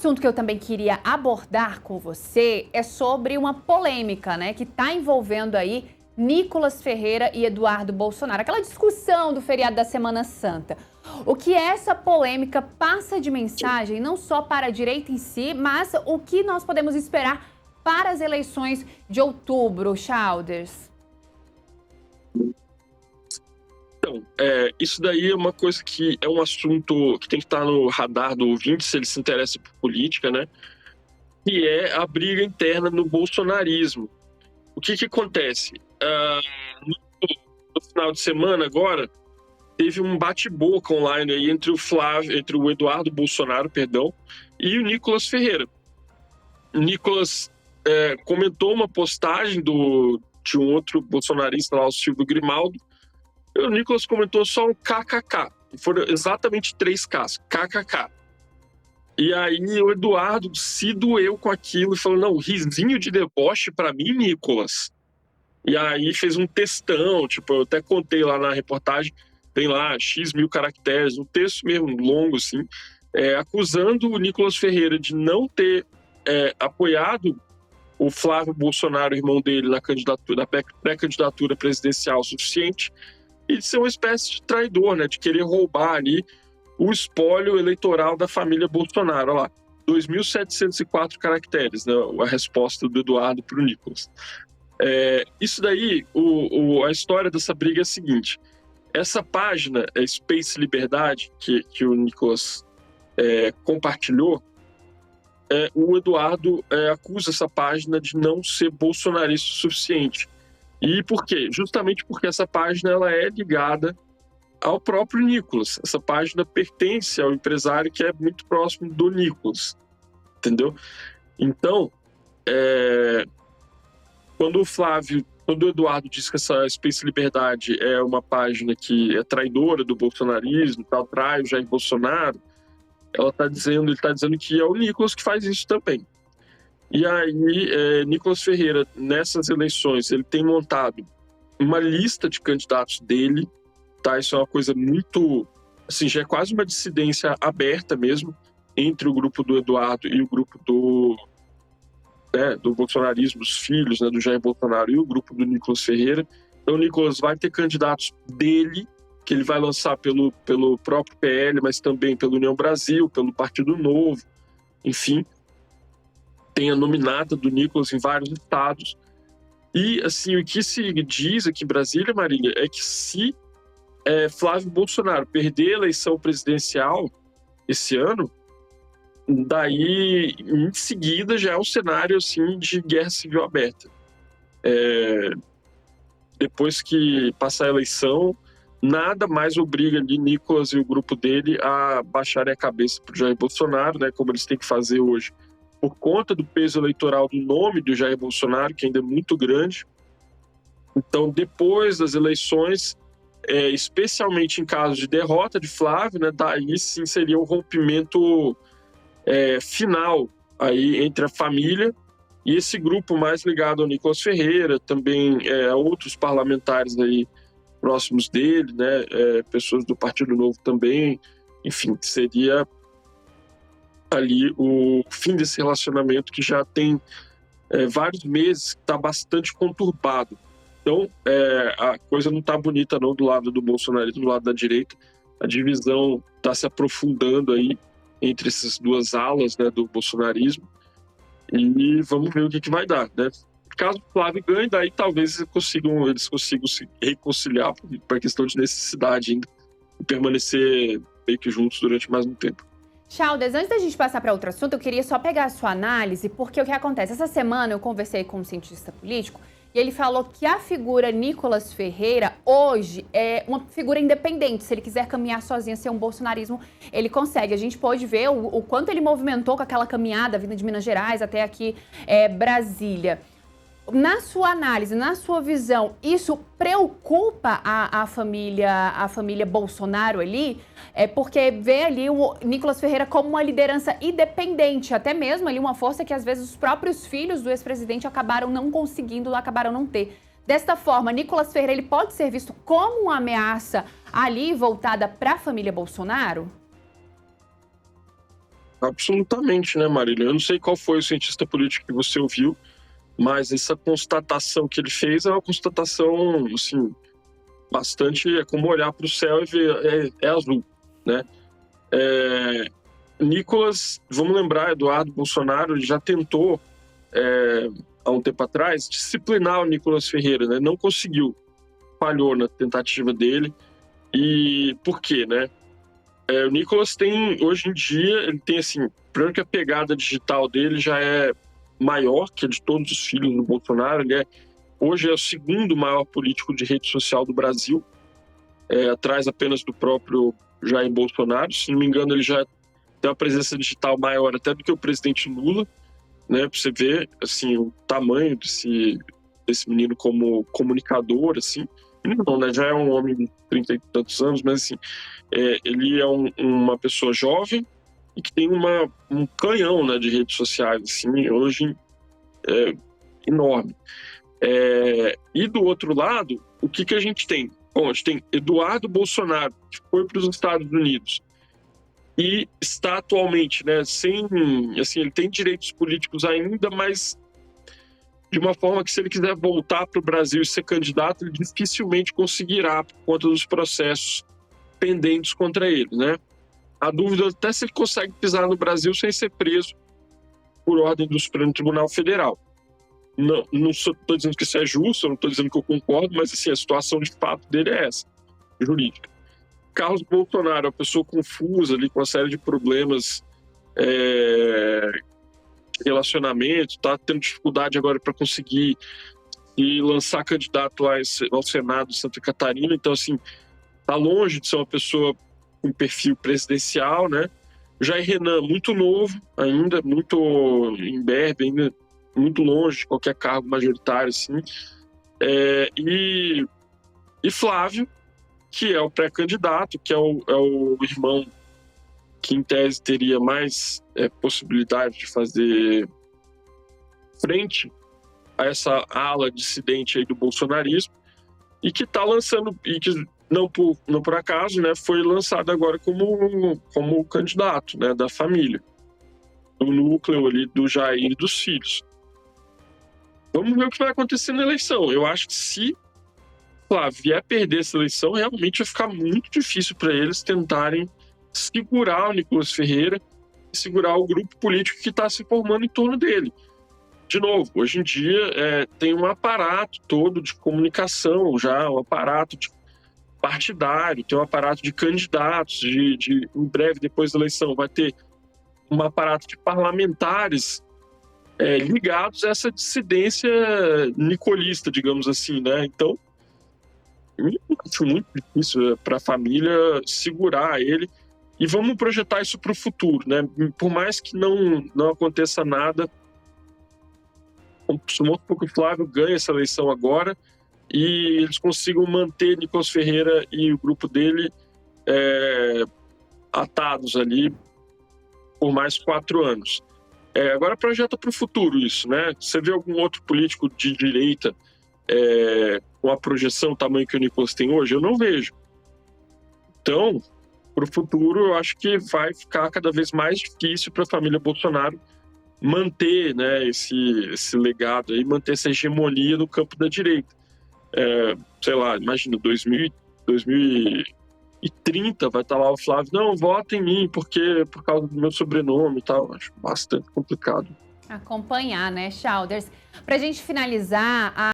assunto que eu também queria abordar com você é sobre uma polêmica, né, que está envolvendo aí Nicolas Ferreira e Eduardo Bolsonaro. Aquela discussão do feriado da Semana Santa. O que essa polêmica passa de mensagem, não só para a direita em si, mas o que nós podemos esperar para as eleições de outubro, Childers? Então, isso daí é uma coisa que é um assunto que tem que estar no radar do ouvinte, se ele se interessa por política, né? Que é a briga interna no bolsonarismo. O que acontece? No final de semana agora, teve um bate-boca online aí entre o Eduardo Bolsonaro, e o Nicolas Ferreira. O Nicolas comentou uma postagem de um outro bolsonarista lá, o Silvio Grimaldo. E o Nicolas comentou só um kkk. Foram exatamente 3 Ks. Kkk. E aí o Eduardo se doeu com aquilo e falou, não, risinho de deboche pra mim, Nicolas. E aí fez um textão, tipo, eu até contei lá na reportagem, tem lá X mil caracteres, um texto mesmo longo, assim, acusando o Nicolas Ferreira de não ter apoiado o Flávio Bolsonaro, irmão dele, na pré-candidatura presidencial suficiente, e de ser uma espécie de traidor, né, de querer roubar ali o espólio eleitoral da família Bolsonaro. Olha lá, 2.704 caracteres, né, a resposta do Eduardo para o Nicolas. Isso daí, a história dessa briga é a seguinte: essa página, Space Liberdade, que o Nicolas compartilhou, o Eduardo acusa essa página de não ser bolsonarista o suficiente. E por quê? Justamente porque essa página ela é ligada ao próprio Nicolas. Essa página pertence ao empresário que é muito próximo do Nicolas, entendeu? Então, quando o Eduardo diz que essa Space Liberdade é uma página que é traidora do bolsonarismo, tal, trai o Jair Bolsonaro, ele está dizendo que é o Nicolas que faz isso também. E aí, Nicolas Ferreira, nessas eleições, ele tem montado uma lista de candidatos dele, tá? Isso é uma coisa muito, assim, já é quase uma dissidência aberta mesmo, entre o grupo do Eduardo e o grupo do bolsonarismo, dos filhos, né, do Jair Bolsonaro, e o grupo do Nicolas Ferreira. Então o Nicolas vai ter candidatos dele, que ele vai lançar pelo próprio PL, mas também pelo União Brasil, pelo Partido Novo, enfim. Tem a nominata do Nicolas em vários estados. E, assim, o que se diz aqui em Brasília, Marília, é que se Flávio Bolsonaro perder a eleição presidencial esse ano, daí, em seguida, já é um cenário, assim, de guerra civil aberta. Depois que passar a eleição, nada mais obriga ali Nicolas e o grupo dele a baixarem a cabeça para o Jair Bolsonaro, né, como eles têm que fazer hoje, por conta do peso eleitoral do nome do Jair Bolsonaro, que ainda é muito grande. Então, depois das eleições, especialmente em caso de derrota de Flávio, né, daí sim seria um rompimento final aí entre a família e esse grupo mais ligado ao Nicolas Ferreira, também a outros parlamentares aí próximos dele, né, pessoas do Partido Novo também, enfim, seria ali o fim desse relacionamento que já tem vários meses, que está bastante conturbado. Então, a coisa não está bonita não do lado do bolsonarismo, do lado da direita. A divisão está se aprofundando aí entre essas duas alas, né, do bolsonarismo. E vamos ver o que vai dar, né? Caso o Flávio ganhe, daí talvez eles consigam se reconciliar por questão de necessidade ainda, e permanecer meio que juntos durante mais um tempo. Childers, antes da gente passar para outro assunto, eu queria só pegar a sua análise, porque o que acontece? Essa semana eu conversei com um cientista político e ele falou que a figura Nicolas Ferreira hoje é uma figura independente. Se ele quiser caminhar sozinho, ser um bolsonarismo, ele consegue. A gente pode ver o quanto ele movimentou com aquela caminhada vindo de Minas Gerais até aqui Brasília. Na sua análise, na sua visão, isso preocupa a família Bolsonaro ali? Porque vê ali o Nicolas Ferreira como uma liderança independente, até mesmo ali uma força que às vezes os próprios filhos do ex-presidente acabaram não conseguindo, acabaram não ter. Desta forma, Nicolas Ferreira ele pode ser visto como uma ameaça ali voltada para a família Bolsonaro? Absolutamente, né, Marília? Eu não sei qual foi o cientista político que você ouviu, mas essa constatação que ele fez é uma constatação, assim, bastante... É como olhar para o céu e ver, é azul, né? Nicolas, vamos lembrar, Eduardo Bolsonaro, ele já tentou, há um tempo atrás, disciplinar o Nicolas Ferreira, né? Não conseguiu, falhou na tentativa dele. E por quê, né? O Nicolas tem, hoje em dia, ele tem assim, primeiro que a pegada digital dele já é maior que a de todos os filhos do Bolsonaro. Hoje é o segundo maior político de rede social do Brasil, atrás apenas do próprio Jair Bolsonaro. Se não me engano, ele já tem uma presença digital maior até do que o presidente Lula, né? Para você ver assim, o tamanho desse menino como comunicador, assim. Não, né? Já é um homem de 30 e tantos anos, mas assim, ele é uma pessoa jovem e que tem um canhão, né, de redes sociais, assim, hoje enorme. E do outro lado, o que a gente tem? Bom, a gente tem Eduardo Bolsonaro, que foi para os Estados Unidos e está atualmente, né, assim, ele tem direitos políticos ainda, mas de uma forma que, se ele quiser voltar para o Brasil e ser candidato, ele dificilmente conseguirá por conta dos processos pendentes contra ele, né? A dúvida é até se ele consegue pisar no Brasil sem ser preso por ordem do Supremo Tribunal Federal. Não estou dizendo que isso é justo, não estou dizendo que eu concordo, mas assim, a situação de fato dele é essa, jurídica. Carlos Bolsonaro é uma pessoa confusa ali, com uma série de problemas, relacionamento, está tendo dificuldade agora para conseguir lançar candidato ao Senado de Santa Catarina. Então, assim, está longe de ser uma pessoa com perfil presidencial, né? Jair Renan, muito novo ainda, muito imberbe, ainda muito longe de qualquer cargo majoritário, assim. E Flávio, que é o pré-candidato, que é o irmão que, em tese, teria mais possibilidade de fazer frente a essa ala dissidente aí do bolsonarismo, e que está lançando, e que não por acaso, né, foi lançado agora como candidato, né, da família, do núcleo ali do Jair e dos filhos. Vamos ver o que vai acontecer na eleição. Eu acho que, se Flávio vier perder essa eleição, realmente vai ficar muito difícil para eles tentarem segurar o Nicolas Ferreira e segurar o grupo político que está se formando em torno dele. De novo, hoje em dia tem um aparato todo de comunicação, já um aparato partidário, tem um aparato de candidatos, em breve, depois da eleição, vai ter um aparato de parlamentares ligados a essa dissidência nicolista, digamos assim, né? Então, eu acho muito difícil para a família segurar ele. E vamos projetar isso para o futuro, né? Por mais que não aconteça nada, supor que o Flávio ganhe essa eleição agora e eles consigam manter Nicolas Ferreira e o grupo dele atados ali por mais 4 anos. Agora projeta para o futuro isso, né? Você vê algum outro político de direita com a projeção, o tamanho que o Nicolas tem hoje? Eu não vejo. Então, para o futuro, eu acho que vai ficar cada vez mais difícil para a família Bolsonaro manter, né, esse legado aí, manter essa hegemonia no campo da direita. Sei lá, imagina, 2030 vai estar lá o Flávio, não, vota em mim por causa do meu sobrenome e tal. Acho bastante complicado acompanhar, né, Chalders? Pra gente finalizar,